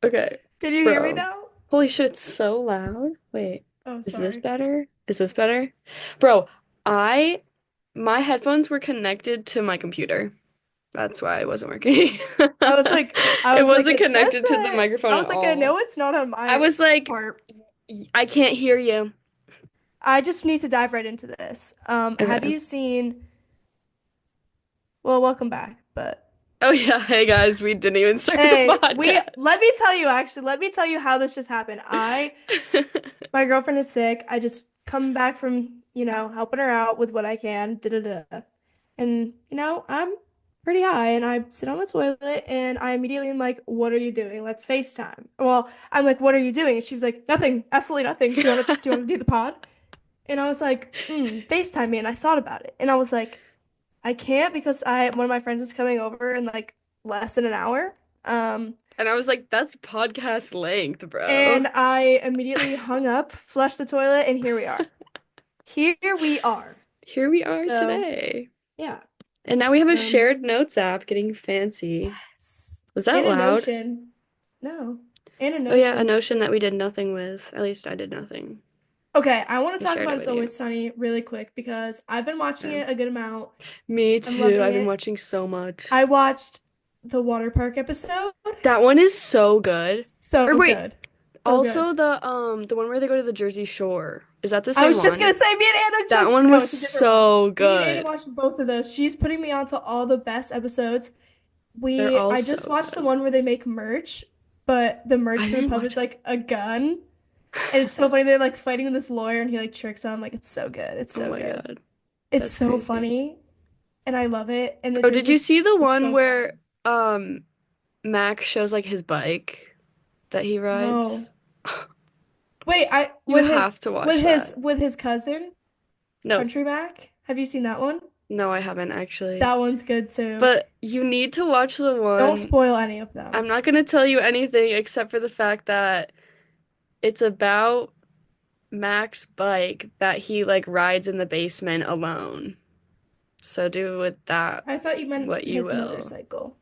Okay, Can you hear me bro. now? Holy shit, it's so loud. Wait, Oh, is this sorry. better? Is this better? Bro, I my headphones were connected to my computer. That's why it wasn't working. I was like, It wasn't it says connected to the that. microphone I at was like, I all. know it's not on I my was like, part. I can't hear you. I just need to dive right into this. Have Okay. you seen, well, welcome back, but Oh yeah, hey guys, we didn't even start the hey, podcast. let me tell you how this just happened. My girlfriend is sick. I just come back from, helping her out with what I can. Da da da. And, I'm pretty high and I sit on the toilet and I immediately am like, what are you doing? Let's FaceTime. Well, I'm like, what are you doing? And she was like, nothing, absolutely nothing. Do you want to do the pod? And I was like, FaceTime me. And I thought about it. And I was like, I can't because one of my friends is coming over in like less than an hour. Um, And I was like, that's podcast length, bro. and I immediately hung up, flushed the toilet, and here we are. Here we are. Here we are So, today. yeah. And now we have a Um, shared notes app getting fancy. yes. Was that And a loud? notion. No. And a Oh yeah, a notion. notion that we did nothing with. At least I did nothing. Okay, I want to I talk shared about it It's with you. Always Sunny really quick because I've been watching Yeah. it a good amount. Me I'm too. loving I've been it. watching so much. I watched the water park episode. That one is so good. So Or wait, good. So good. also the one where they go to the Jersey Shore. Is that the I same was just one? gonna say me and Anna That just one no, was it's a different one. so Me and Anna good. watched both of those. She's putting me onto all the best episodes. They're all I so just watched the good. one where they make merch, but the I merch for the didn't pub watch is like a gun. And it's so that. funny. They're like fighting with this lawyer and he like tricks them. Like it's so good. It's Oh so my good. God. It's That's so crazy. funny and I love it. And the Oh, did you Jersey see the is one so where funny. Mac shows like his bike that he rides? No. Wait, I You have to watch that. with his cousin, No, Country Mac. Have you seen that one? no, I haven't actually. That one's good too. But you need to watch the Don't one. spoil any of I'm them. not gonna tell you anything except for the fact that it's about Mac's bike that he like rides in the basement alone. So do with that I thought you meant what you his will. motorcycle.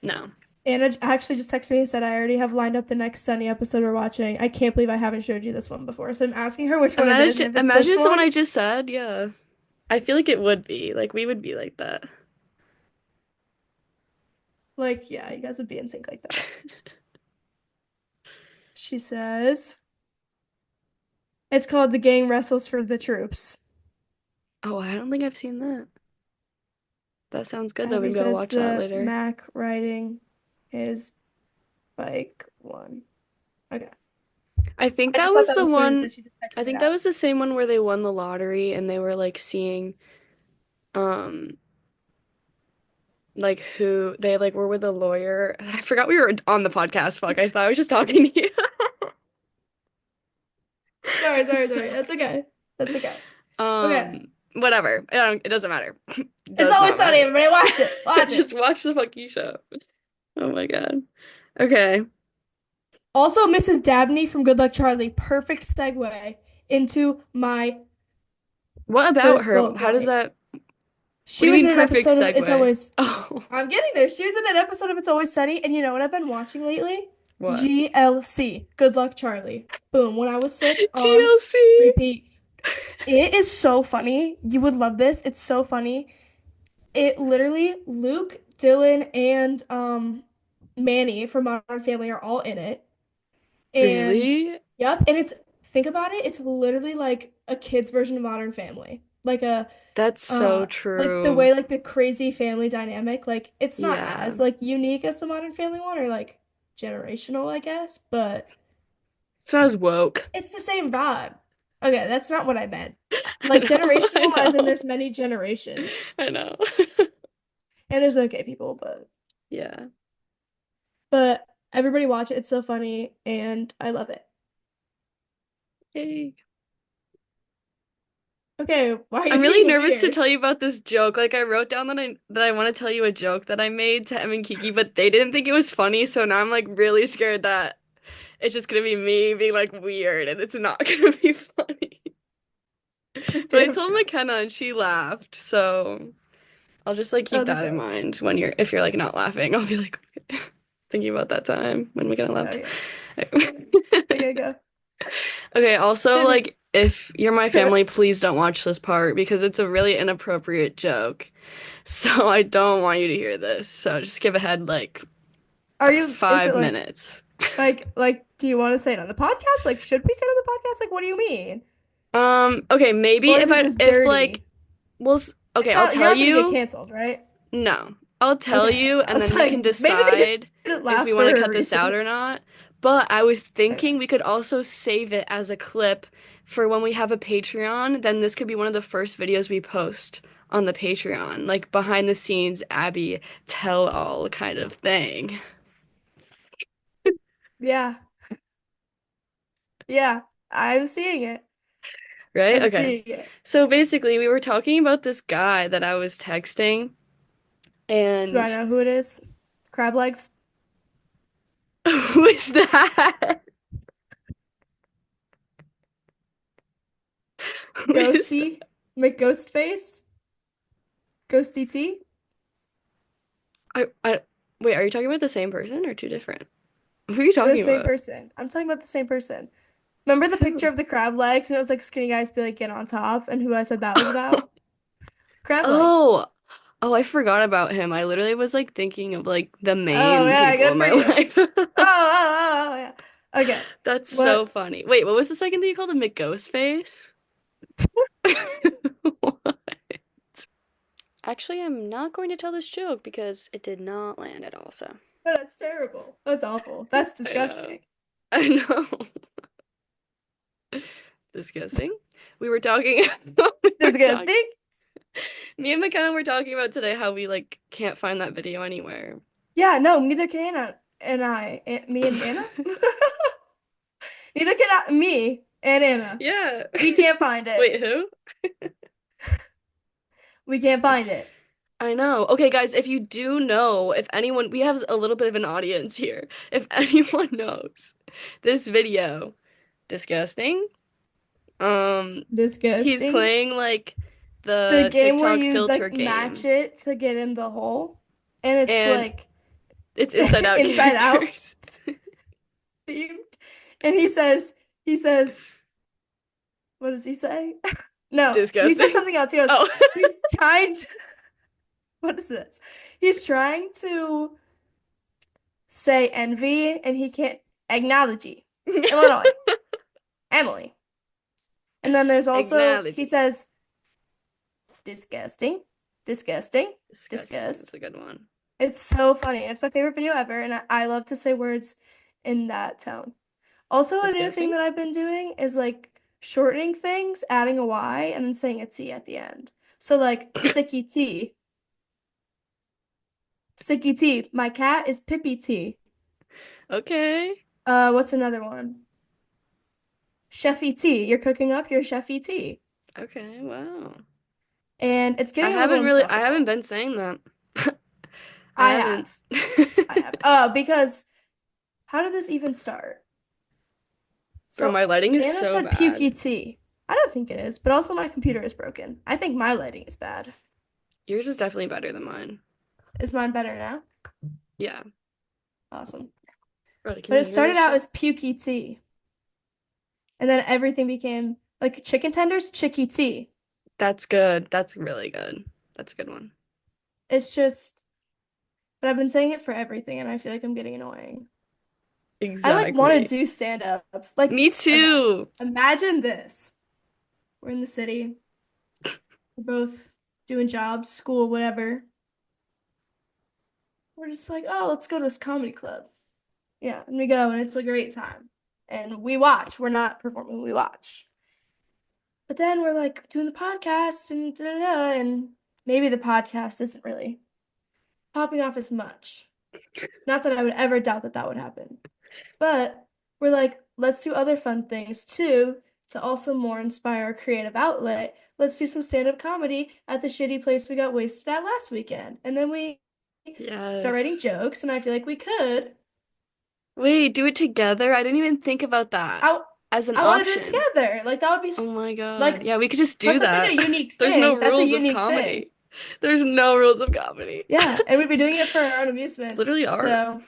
No. Anna actually just texted me and said I already have lined up the next Sunny episode we're watching. I can't believe I haven't showed you this one before. So I'm asking her which one it is, and if it's Imagine this it's the one one, I just said. Yeah. I feel like it would be. Like we would be like that. like yeah, you guys would be in sync like that. She says it's called The Gang Wrestles for the Troops. Oh, I don't think I've seen that. That sounds good though. Abby Maybe I'll says watch that the later. Mac riding his bike one. Okay. I think I that just thought was that the was funny one. that she just I texted it think that out. was the same one where they won the lottery and they were like seeing um like who they like were with a lawyer. I forgot we were on the podcast. Fuck, I thought I was just talking to you. Sorry, sorry, So, sorry. That's okay. That's okay. Okay. whatever. It doesn't matter. It It's does always not sunny, matter. everybody. Watch it. Watch it. Just watch the fucking show. Oh my God. Okay. Also, Mrs. Dabney from Good Luck Charlie. Perfect segue into my What about first her? bullet How does point. that what She do you was mean in an perfect episode of It's segue? Always. Oh, I'm getting there. She was in an episode of It's Always Sunny, and you know what I've been watching lately? what? GLC. Good Luck Charlie. Boom. When I was sick on GLC. repeat. It is so funny. You would love this. It's so funny. It literally Luke, Dylan, and Manny from Modern Family are all in it. And Really? yep, and it's think about it, it's literally like a kid's version of Modern Family. That's so Like the true. way like the crazy family dynamic, like it's not Yeah. as like unique as the Modern Family one or like generational, I guess, but It's not as woke. it's the same vibe. Okay, that's not what I meant. I Like know. I generational as in know. there's many generations. I know. And there's no gay people, Yeah. but everybody watch it. It's so funny and I love it. Yay. Okay, why are you I'm really being nervous to weird? tell you about this joke. Like I wrote down that I want to tell you a joke that I made to Em and Kiki, but they didn't think it was funny, so now I'm like really scared that it's just gonna be me being like weird and it's not gonna be funny. But I Damn told joke. McKenna and she laughed, so I'll just like Oh, keep the that in joke. mind when you're if you're like not laughing. I'll be like, okay. thinking about that time when we got left. Okay. Okay, go. Okay, also, Hit like, if you're my me. family, please don't watch this part because it's a really inappropriate joke. So I don't want you to hear this. So just give ahead like Are you, is it 5 minutes. do you want to say it on the podcast? Like, should we say it on the podcast? Like, what do you mean? Okay, maybe Or is it just if like, dirty? okay, It's I'll not, you're tell not gonna get you. canceled, right? No, I'll tell Okay. you, I and was then we like, can maybe they decide didn't if laugh we want to for a cut this out reason. or not. But I was thinking Okay. we could also save it as a clip for when we have a Patreon. Then this could be one of the first videos we post on the Patreon, like behind the scenes Abby tell all kind of thing. Yeah. Yeah. I'm seeing it. Right? I'm Okay. seeing it. So basically, we were talking about this guy that I was texting, Do I and know who it is? Crab legs? who is that? Who is that? Ghosty? McGhostface? Ghosty T? I wait, are you talking about the same person or two different? Who are you The talking same about? person. I'm talking about the same person. Remember the picture Who? of the crab legs and it was like skinny guys be like get on top and who I said that was about? Crab legs. Oh, oh, I forgot about him. I literally was like thinking of like the Oh main yeah, people good in for my you. life. Yeah. Okay. That's so What? funny. Wait, what was the second thing you called him? McGhostface? What? Actually, I'm not going to tell this joke because it did not land at all, so. Oh, that's terrible. That's awful. That's I know. disgusting. I know. Disgusting. We were talking we were talking Disgusting? me and McKenna were talking about today how we like can't find that video anywhere. Yeah, no, neither can Anna and I. Me and Anna? Neither can me and Anna. Yeah. We can't find it. Wait, who? We can't find it. I know. Okay, guys, if you do know, if anyone, we have a little bit of an audience here. If anyone knows this video, disgusting. He's Disgusting. playing like The the game where TikTok you filter like match game, it to get in the hole, and it's and like it's inside out inside out characters. themed. And he says, what does he say? No, he says Disgusting. something else. He goes, Oh. he's trying to, what is this? He's trying to say envy, and he can't acknowledge Illinois, Emily. And then there's also, he Acknowledge. says, disgusting, disgusting, Disgusting. disgust. That's a good one. It's so funny. It's my favorite video ever, and I love to say words in that tone. Also, a new thing Disgusting. that I've been doing is like shortening things, adding a Y, and then saying a T at the end. So like Sicky T. Sicky T. My cat is Pippy T. Okay. What's another one? Chefy T. You're cooking up your Chefy T. Okay. Wow. And it's getting a little I haven't insufferable. been saying that. I I haven't. have. I have. Because how did this even start? Bro, So my lighting is Anna so said bad. pukey tea. I don't think it is, but also my computer is broken. I think my lighting is bad. Yours is definitely better than mine. Is mine better now? Yeah. Awesome. Bro, can But you it hear started this out shit? as pukey tea, and then everything became like chicken tenders, chicky tea. That's good. That's really good. That's a good one. It's just, but I've been saying it for everything, and I feel like I'm getting annoying. I like want to Exactly. do stand up. Like, Me okay, too. imagine this. We're in the city. We're both doing jobs, school, whatever. We're just like, oh, let's go to this comedy club. Yeah, and we go, and it's a great time. And we watch. We're not performing, we watch. But then we're like doing the podcast and da da da, and maybe the podcast isn't really popping off as much. Not that I would ever doubt that that would happen. But we're like, let's do other fun things too to also more inspire our creative outlet. Let's do some stand-up comedy at the shitty place we got wasted at last weekend. And then we start writing Yes. jokes, and I feel like we could. Wait, do it together? I didn't even think about that I as an I want to do it option. together. Like that would be Oh my God. like Yeah, we could just plus do that's like a that. unique There's no thing. That's a rules of unique thing. comedy. There's no rules of comedy. Yeah, and we'd be doing it for our own It's amusement. literally art. So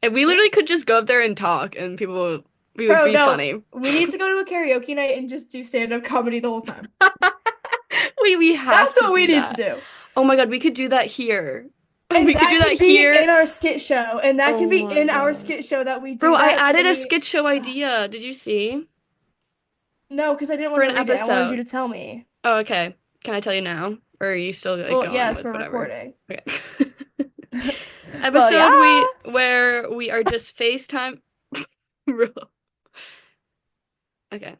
And we Yeah. literally could just go up there and talk, and we would Bro, be no. funny. We need to go to a karaoke night and just do stand-up comedy the whole time. We have That's to what we do need to that. do. Oh my God, we could do that here. And We could that do that can be here. in our skit show. And that can Oh be my in our God. skit show that we Bro, do I that added a Timmy. skit show idea. Did you see? No, because I didn't For want to an read it. I wanted you episode. to tell me. Oh, okay. Can I tell you now? Or are you still like Well, going yes, with we're whatever? recording. Okay. Well, Episode we yes. where we are just FaceTime. Bro. Okay.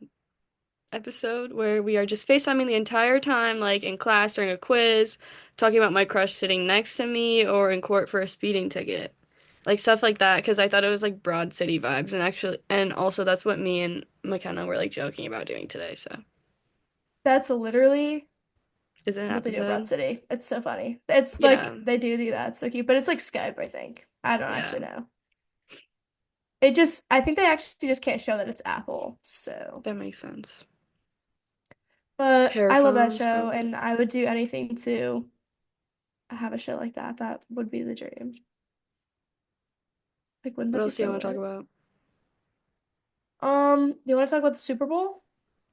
Episode where we are just FaceTiming the entire time, like in class during a quiz, talking about my crush sitting next to me, or in court for a speeding ticket. Like stuff like that, because I thought it was like Broad City vibes, and actually, and also that's what me and McKenna were like joking about doing today. So, That's literally is it an what they do in Broad episode? City. It's so funny. It's Yeah, like they do that. It's so cute. But it's like Skype, I think. I don't yeah, actually know. It just, I think they actually just can't show that it's Apple. So, that makes sense. but Hair I love that phones, show bro. and I would do anything to have a show like that. That would be the dream. Like, wouldn't What that be else do you so want to talk lit? about? You want to talk about the Super Bowl?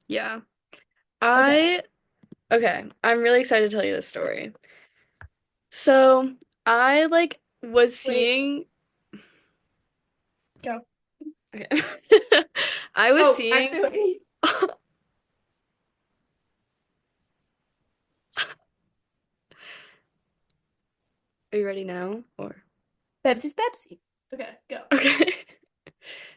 Yeah, Okay. I okay. I'm really excited to tell you this story. So, I like was Wait, seeing. go. Okay. I was Oh, seeing. actually, wait. Are you ready now? Or Pepsi's Pepsi. Okay, go. okay.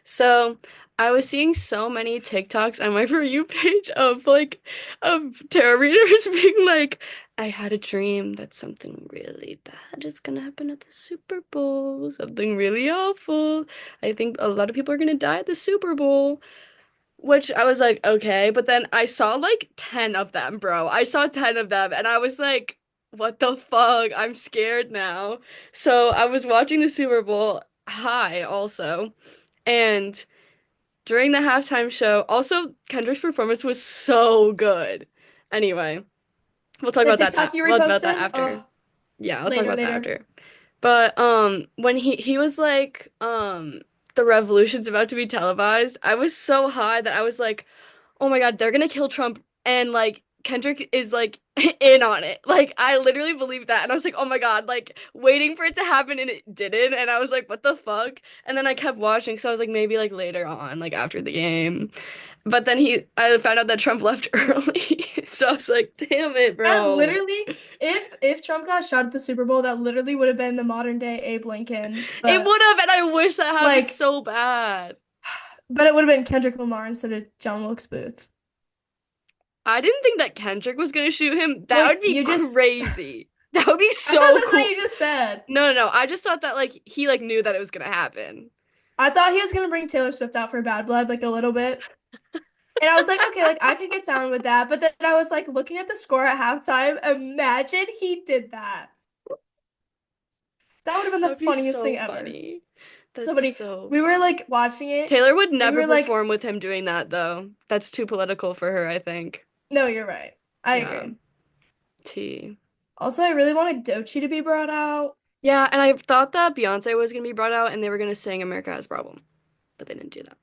So I was seeing so many TikToks on my For You page of like of tarot readers being like, I had a dream that something really bad is gonna happen at the Super Bowl, something really awful. I think a lot of people are gonna die at the Super Bowl. Which I was like, okay, but then I saw like 10 of them, bro. I saw 10 of them and I was like, what the fuck? I'm scared now. So I was watching the Super Bowl high also. And during the halftime show, also Kendrick's performance was so good. Anyway, The TikTok you we'll talk about that reposted? after. Oh, Yeah, I'll talk later, about that later. after. But when he was like the revolution's about to be televised, I was so high that I was like, "Oh my God, they're gonna kill Trump." And like Kendrick is like in on it. Like I literally believed that. And I was like, "Oh my God," like waiting for it to happen and it didn't. And I was like, "What the fuck?" And then I kept watching, so I was like maybe like later on, like after the game. But then I found out that Trump left early. So I was like, "Damn it, That bro." literally, if Trump got shot at the Super Bowl, that literally would have been the modern day Abe Lincoln. It would have, and I wish that happened Like, so bad. but it would have been Kendrick Lamar instead of John Wilkes Booth. I didn't think that Kendrick was gonna shoot him. That would Wait, be you just crazy. That would be I thought so that's what cool. you just said. No, no, no. I just thought that like he like knew that it was gonna happen. I thought he was gonna bring Taylor Swift out for Bad Blood, like a little bit. And I was like, okay, like I could get down with that. But then I was like looking at the score at halftime. Imagine he did that. That would have been That the would be funniest so thing ever. funny. That's Somebody, so we were funny. like watching it, Taylor would and we never were like, perform with him doing that though. That's too political for her, I think. no, you're right. I Yeah. agree. T. Also, I really wanted Doechii to be brought out. Yeah, and I thought that Beyonce was gonna be brought out and they were gonna sing America Has a Problem, but they didn't do that.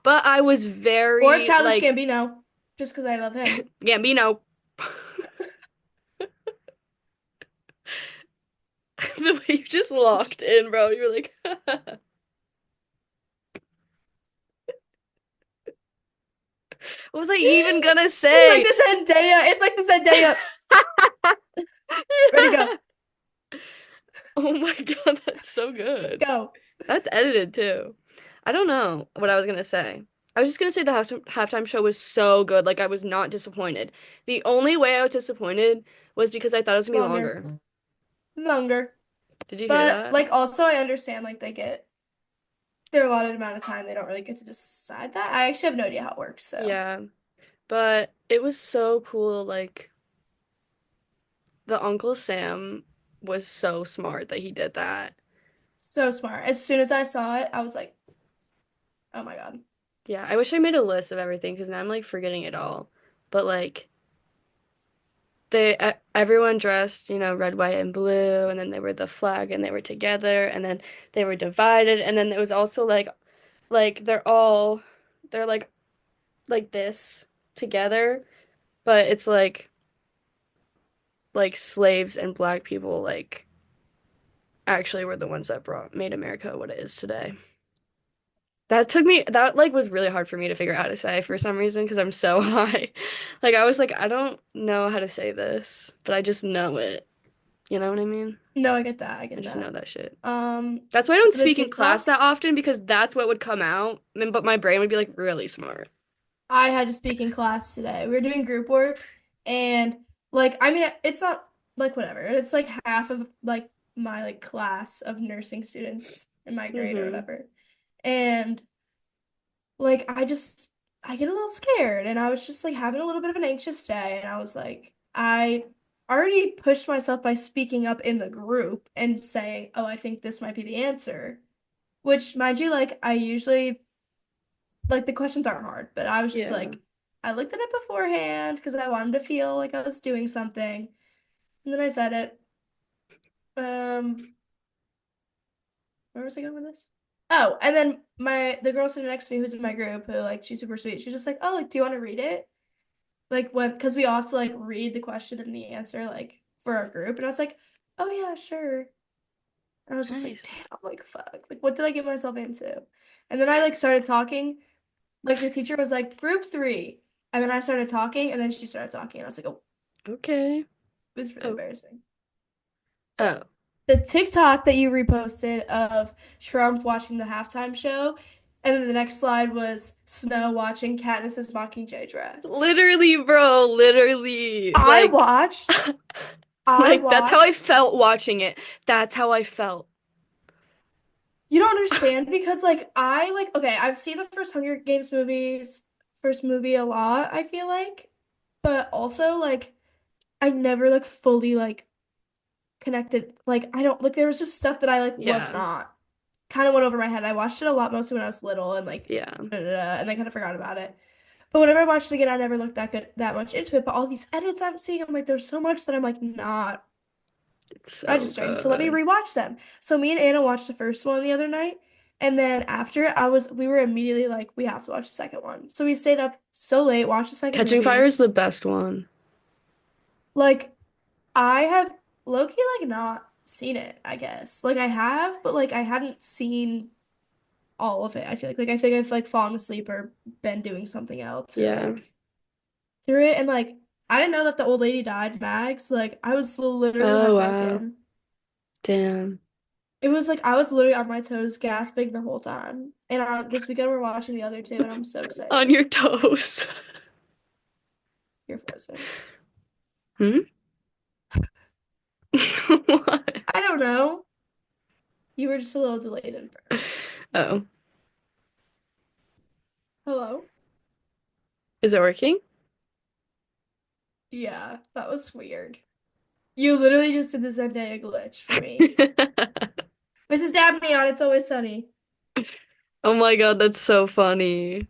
But I was Or very Childish like Gambino, just because I love him. Gambino. The way you just locked in, bro. You were like, what was I even gonna It's like say? the Zendaya. It's like the Zendaya. Ready, go. Oh my God, that's so good. Go. That's edited too. I don't know what I was gonna say. I was just gonna say the halftime show was so good. Like I was not disappointed. The only way I was disappointed was because I thought it was gonna be Longer. longer. Longer. Did you hear But that? like also I understand like they get their allotted amount of time. They don't really get to decide that. I actually have no idea how it works, so Yeah, but it was so cool. Like the Uncle Sam was so smart that he did that. so smart. As soon as I saw it, I was like, oh my God. Yeah, I wish I made a list of everything because now I'm like forgetting it all. But like everyone dressed, red, white, and blue, and then they were the flag and they were together, and then they were divided, and then it was also like they're like this together, but it's like slaves and black people like actually were the ones that brought made America what it is today. That like was really hard for me to figure out how to say for some reason because I'm so high. Like I was like, I don't know how to say this, but I just know it. You know what I mean? No, I get that. I I get just know that. that shit. Um, That's why I don't the speak in class TikTok, that often because that's what would come out. But my brain would be like really smart. I had to speak in class today. We were doing group work and like I mean it's not like whatever. It's like half of like my like class of nursing students in my grade or Mm-hmm. whatever. And like I get a little scared and I was just like having a little bit of an anxious day and I was like I already pushed myself by speaking up in the group and saying, "Oh, I think this might be the answer." Which mind you like I usually like the questions aren't hard, but I was just Yeah. like I looked at it beforehand because I wanted to feel like I was doing something. And then I said it. Um where was I going with this? Oh, and then the girl sitting next to me who's in my group who like she's super sweet. She's just like, "Oh, like do you want to read it?" Like when because we all have to like read the question and the answer like for our group and I was like, "Oh yeah, sure." And I was just like, Nice. "Damn, like fuck. Like what did I get myself into?" And then I like started talking. Like the teacher was like, "Group 3." And then I started talking and then she started talking and I was like, "Oh, Okay. it was really Oh. embarrassing." Oh. But the TikTok that you reposted of Trump watching the halftime show, and then the next slide was Snow watching Katniss's Mockingjay dress. Literally, bro, literally. I watched, I Like that's how I watched. felt watching it. That's how I felt. You don't understand because like I like okay, I've seen the first Hunger Games first movie a lot, I feel like. But also like I never like fully like connected. Like I don't like there was just stuff that I like was Yeah. not kind of went over my head. I watched it a lot mostly when I was little and like Yeah. and then kind of forgot about it. But whenever I watched it again, I never looked that much into it. But all these edits I'm seeing, I'm like, there's so much that I'm like not It's so registering. So let me good. rewatch them. So me and Anna watched the first one the other night. And then after it, we were immediately like, we have to watch the second one. So we stayed up so late, watched the second Catching Fire movie. is the best one. Like, I have low-key like not seen it, I guess. Like I have, but like I hadn't seen all of it. I think I've like fallen asleep or been doing something else or Yeah. like through it and like I didn't know that the old lady died, Mags. Like I was literally Oh wow. heartbroken. Damn. It was like I was literally on my toes gasping the whole time. And this weekend we're watching the other two and I'm so On excited. your toes. You're frozen. Hmm? What? I don't know. You were just a little delayed in first. Oh. Hello? Is it working? Yeah, that was weird. You literally just did the Zendaya glitch for me. Mrs. Dabney on It's Always Sunny. Oh my God, that's so funny.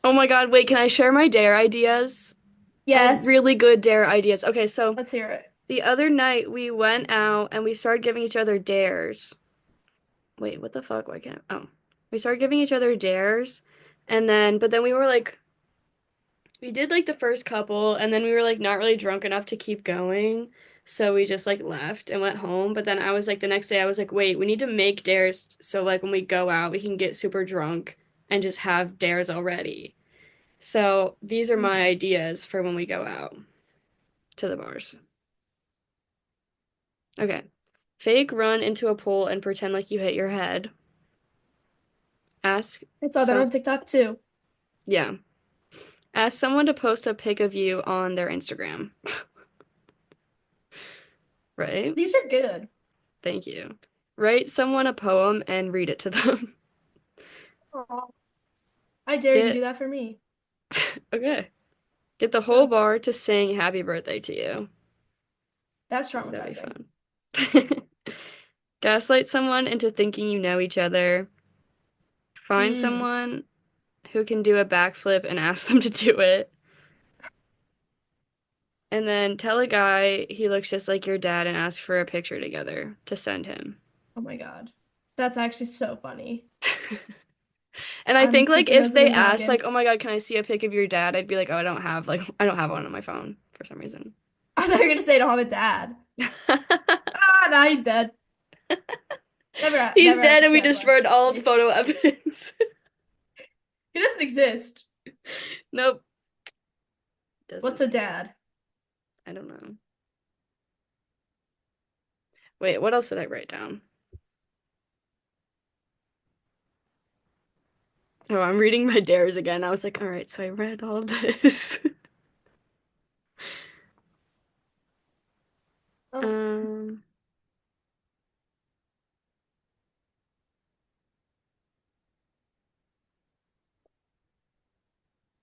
Oh my God, wait, can I share my dare ideas? I have Yes, really good dare ideas. Okay, so let's hear it. the other night we went out and we started giving each other dares. Wait, what the fuck? Why can't? Oh, we started giving each other dares, but then we were like, we did like the first couple, and then we were like not really drunk enough to keep going, so we just like left and went home. But then I was like, the next day, I was like, wait, we need to make dares so like when we go out, we can get super drunk and just have dares already. So these are my Mhm. ideas for when we go out to the bars. Okay. Fake run into a pool and pretend like you hit your head. Ask I saw that some, on TikTok too. yeah. Ask someone to post a pic of you on their Instagram. Right? These are good. Thank you. Write someone a poem and read it to them. Aw. I dare you to do Get, that for me. okay. Get the whole Go. bar to sing happy birthday to you. That's That'd be traumatizing. fun. Gaslight someone into thinking you know each other. Find Mm. someone who can do a backflip and ask them to do it. And then tell a guy he looks just like your dad and ask for a picture together to send him. Oh my God. That's actually so funny. And I I'm think like keeping if those in they the asked like, noggin. "Oh my God, can I see a pic of your dad?" I'd be like, "Oh, I don't have one on my phone for some reason." I thought you were gonna say I don't have a dad. Ah, nah, he's dead. He's Never dead and we actually had one. destroyed all the photo evidence. He doesn't exist. Nope, What's doesn't. a dad? I don't know. Wait, what else did I write down? Oh, I'm reading my dares again. I was like, all right, so I read all this. Oh, Um,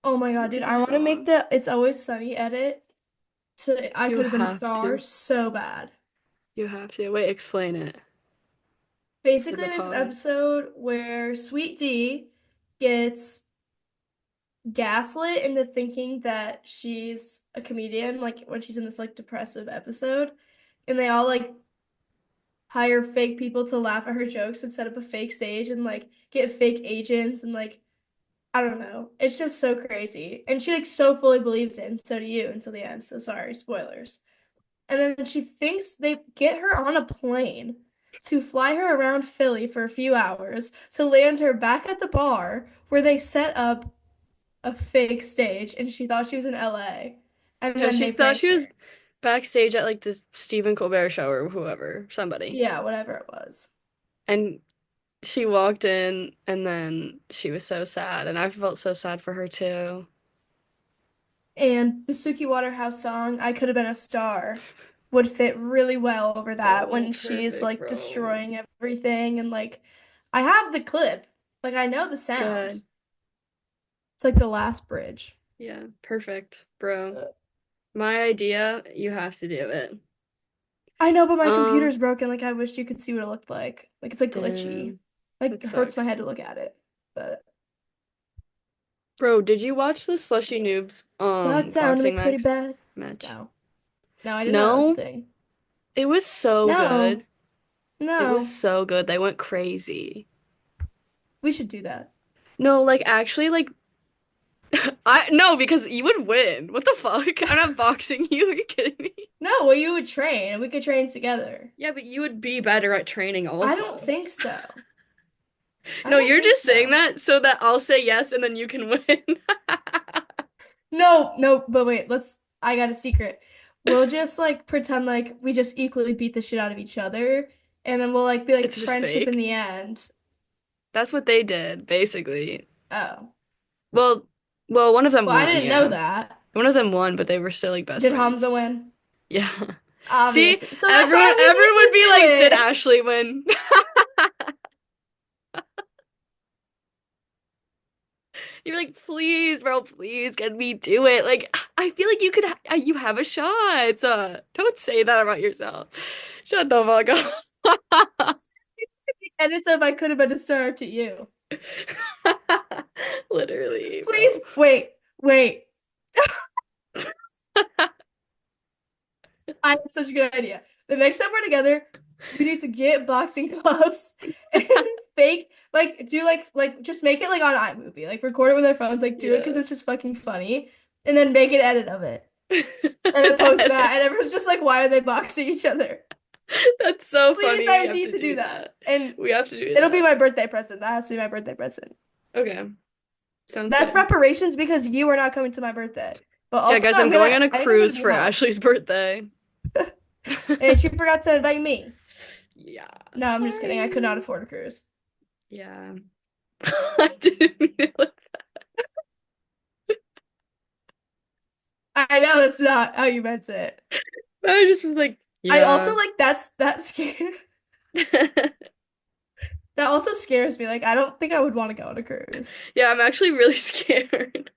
oh my God, dude. Singing I want to make song. the It's Always Sunny edit to I You Could Have Been a have Star to. so bad. You have to. Wait, explain it to Basically, the there's an pod. episode where Sweet D gets gaslit into thinking that she's a comedian, like when she's in this like depressive episode, and they all like hire fake people to laugh at her jokes and set up a fake stage and like get fake agents and like I don't know. It's just so crazy. And she like so fully believes it, and so do you until the end. So sorry, spoilers. And then she thinks they get her on a plane to fly her around Philly for a few hours to land her back at the bar where they set up a fake stage and she thought she was in LA. And Yeah, then she they thought she pranked was her. backstage at like this Stephen Colbert show or whoever, somebody. Yeah, whatever it was. And she walked in and then she was so sad. And I felt so sad for her too. And the Suki Waterhouse song, I Could Have Been a Star, would fit really well over that So when she's perfect, like bro. destroying everything. And like, I have the clip, like, I know the sound. Good. It's like the last bridge. Yeah, perfect, bro. My idea, you have to do it. I know, but my Um, computer's broken. Like, I wish you could see what it looked like. Like, it's like glitchy. damn, Like, that it hurts my sucks. head to look at it. But Bro, did you watch the Slushy Noobs locked down to boxing make pretty bad. match? No. No, I didn't know that was a No, thing. it was so No. good. It was No. so good. They went crazy. We should do that. No, like actually like I no, because you would win. What the fuck? I'm not boxing you. Are you kidding me? No, well, you would train and we could train together. Yeah, but you would be better at training I don't also. think so. I No, don't you're think just saying so. that so that I'll say yes and then you can win. No, no, but wait, I got a secret. We'll just like pretend like we just equally beat the shit out of each other, and then we'll like be like It's just friendship in fake. the end. That's what they did, basically. Oh. Well, well, one of them Well, I won, didn't know yeah. that. One of them won, but they were still like best Did Hamza friends. win? Yeah. See, Obviously. So that's everyone why we everyone would be like, "Did need to do it. Ashley win?" You're like, "Please, bro, please, can we do it?" Like, I feel like you have a shot. Don't say that about yourself. Shut the fuck up. And it's if I could have been a star to you. Literally, Please, bro. wait. I have such a good idea. The next time we're together, we need to get boxing gloves and fake do just make it like on iMovie. Like record it with our phones, like do it because Yeah. it's just fucking funny. And then make an edit of it. And then post that. And everyone's just like, why are they boxing each other? That's so Please, funny. I We have need to to do do that. that. And We have to do it'll be that. my birthday present. That has to be my birthday present. Okay. Sounds That's good. reparations because you are not coming to my birthday. But Yeah, also guys, I'm going on a I think I'm gonna cruise be for homeless. Ashley's birthday. And she forgot to invite me. Yeah, No, I'm just kidding. I could not sorry. afford a cruise. Yeah. I didn't mean it like I know that's not how you meant it. that. I just was like, I also yeah. like that's scary. That also scares me. Like I don't think I would want to go on a cruise. Yeah, I'm actually really scared.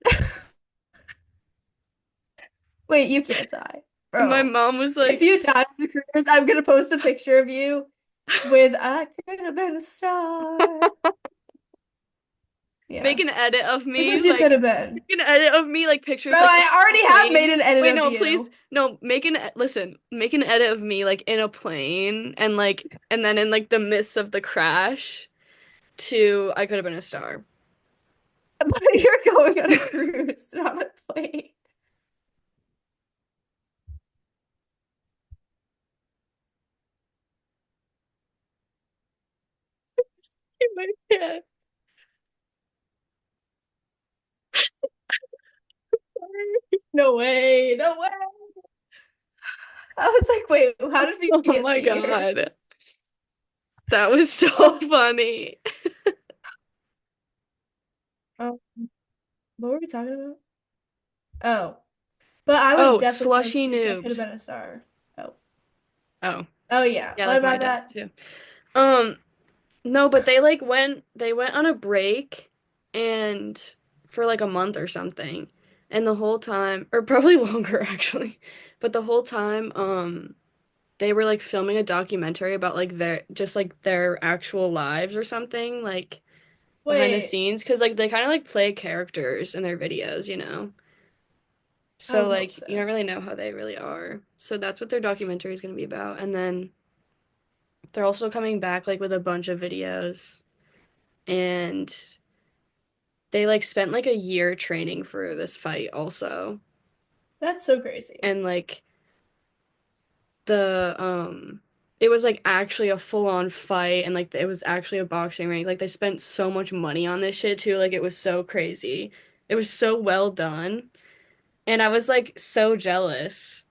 Wait, you can't die. And my Bro. mom was If like, you die on the cruise, I'm gonna post a picture of you with I could have been a star. Yeah. Make an edit of me, Because you could like have been. make an edit of me, like Bro, pictures like in I a already have made plane. an edit Wait, of no, please, you. no, listen, make an edit of me like in a plane and like and then in like the midst of the crash to I could have been a star. But you're going on a cruise, not a plane. My cat. No way. No way. I was like, wait, how did we Oh get my to here? God. That was so Oh, funny. oh, what were we talking about? Oh, but I would have Oh, definitely chose slushy to choose I could have noobs. been a star. Oh. Oh, Oh yeah. yeah, What like my about dad that? too. Um, no, but they went on a break and for like a month or something. And the whole time, or probably longer actually, but the whole time, they were like filming a documentary about like their just like their actual lives or something, like behind the Wait, scenes, because like they kind of like play characters in their videos, you know? I So would hope like you don't so. really know how they really are. So that's what their documentary is going to be about. And then they're also coming back like with a bunch of videos and they like spent like a year training for this fight also. That's so crazy. And like the it was like actually a full-on fight and like it was actually a boxing ring. Like they spent so much money on this shit too. Like it was so crazy. It was so well done. And I was like so jealous.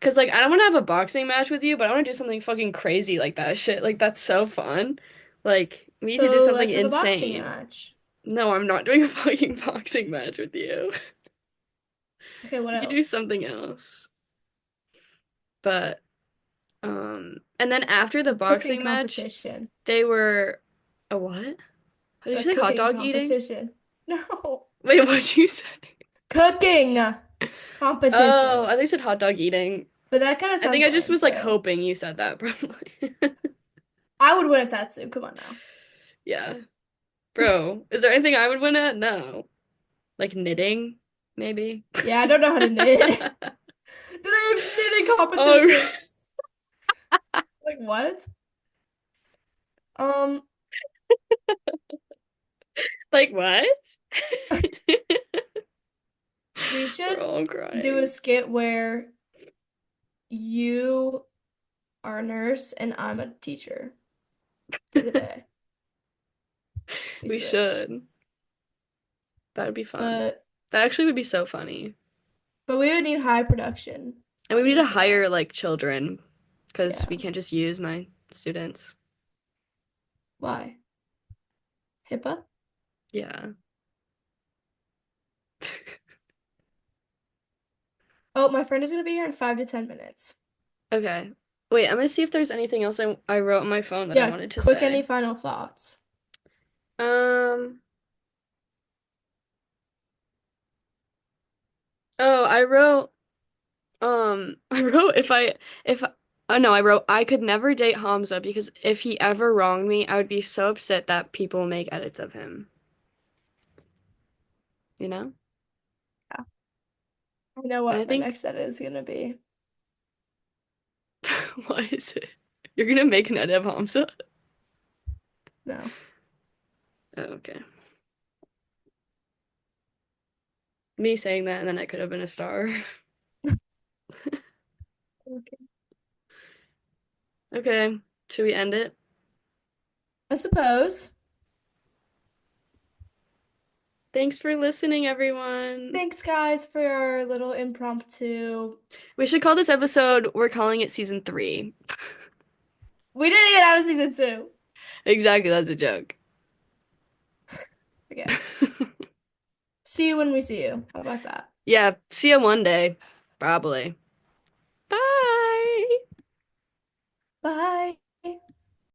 'Cause like I don't want to have a boxing match with you, but I want to do something fucking crazy like that shit. Like that's so fun. Like we need to do So something let's have a boxing insane. match. No, I'm not doing a fucking boxing match with you. Okay, what We could do else? something else. But and then after the A cooking boxing match, competition. they were a what? Did you A say hot cooking dog eating? competition. No. Wait, what'd you say? Cooking Oh, competition. I think you said hot dog eating. But that kind of I think sounds I just lame, was like so hoping you said that probably. I would win at that too. Come on now. Yeah. Bro, is there anything I would win at? No. Like knitting, maybe? Yeah, I don't know how to knit. The name's knitting Oh, competition. Like what? Um, like what? we We're should all do a crying. skit where you are a nurse and I'm a teacher for the day. We We switch. should. That would be fun. But That actually would be so funny. but we would need high production And we need money to for that. hire like children because Yeah. we can't just use my students. Why? HIPAA? Yeah. Oh, my friend is gonna be here in 5 to 10 minutes. Okay. Wait, I'm gonna see if there's anything else I wrote on my phone that I Yeah, wanted to quick, any say. final thoughts? Um, oh, I wrote, I wrote if, oh no, I wrote, I could never date Hamza because if he ever wronged me, I would be so upset that people make edits of him. You know? Yeah, I know And I what my think, next edit is gonna be. why is it? You're gonna make an edit of Hamza? No. Oh, okay. Me saying that and then I could have been a star. Okay. Okay, should we end it? I suppose. Thanks for listening, everyone. Thanks, guys, for our little impromptu. We should call this episode, we're calling it season 3. We didn't even have a season two. Exactly, that's a joke. Okay. See you when we see you. How about that? Yeah, see you one day. Probably. Bye. Bye.